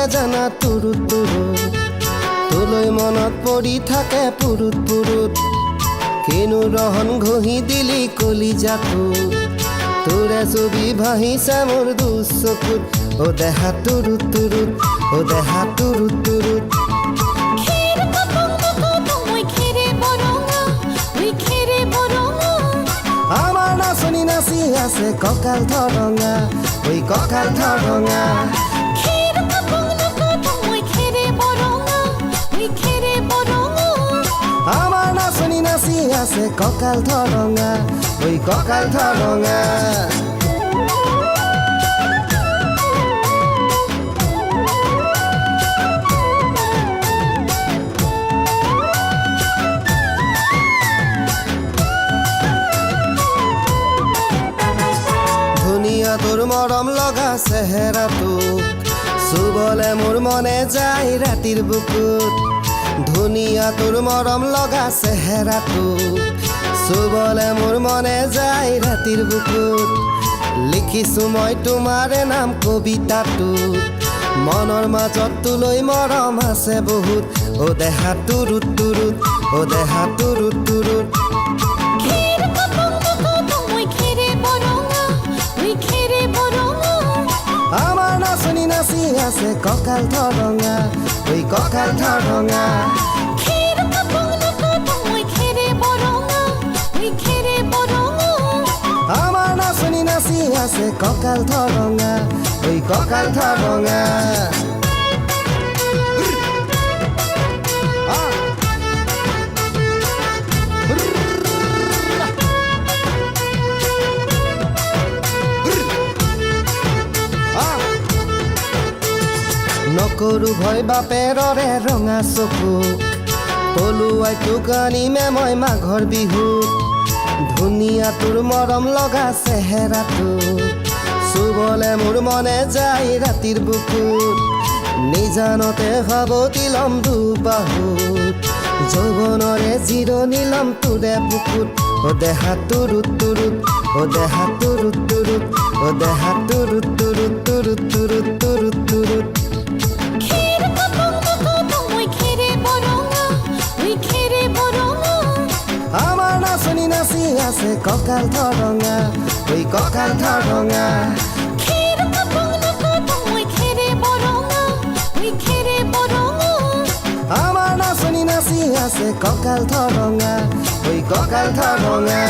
নাজানা তুৰুত তুৰুত তোলৈ মনত পৰি থাকে পুৰুত পুৰুত কিনো ৰহন ঘঁহি দিলি কলিজাটো তোৰে ছবি ভাহিছে মোৰ দুচকুত ও দেহা তুৰুত তুৰুত ও দেহা তুৰুত তুৰুত আমাৰ নাচনি নাচি আছে কঁকাল ধৰঙা ঐ কঁকাল ধৰঙা আমাৰ নাচনি নাচি আছে কঁকাল ধৰঙা ঐ কঁকাল ধৰঙা ধুনীয়া তোৰ মৰম লগা চেহেৰাটো চুবলে মোৰ মনে যায় ৰাতিৰ বুকুত ধুনীয়া তোৰ মৰম লগা চেহেৰাটো চুবলে মোৰ মনে যায় ৰাতিৰ বুকুত লিখিছো মই তোমাৰে নাম কবিতাটো মনৰ মাজত তোলৈ মৰম আছে বহুত ও দেহা তুৰুত তুৰুত ও দেহা তুৰুত তুৰুত আমাৰ নাচনি নাচি আছে কঁকাল ধৰঙা ঐ কঁকাল ধৰঙা আমাৰ নাচনি নাচি আছে কঁকাল ধৰঙা ঐ কঁকাল ধৰঙা নকৰো ভয় বাপেৰৰে ৰঙা চকুক পলুৱাই তোক আনিমে মই মাঘৰ বিহুত ধুনীয়া তোৰ মৰম লগা চেহেৰাটো চুবলে মোৰ মনে যায় ৰাতিৰ বুকুত নিজানতে সাৱটি লম দুবাহুত যৌৱনৰে জিৰণি লম তোৰে বুকুত ও দেহা তুৰুত তুৰুত ও দেহা তুৰুত তুৰুত ও দেহা তুৰুত তুৰুত তুৰুত তুৰুত তুৰুত তুৰুত আমাৰ নাচনি নাচি আছে কঁকাল ধৰঙা ঐ কঁকাল ধৰঙা আমাৰ নাচনি নাচি আছে কঁকাল ধৰঙা ঐ কঁকাল ধৰঙা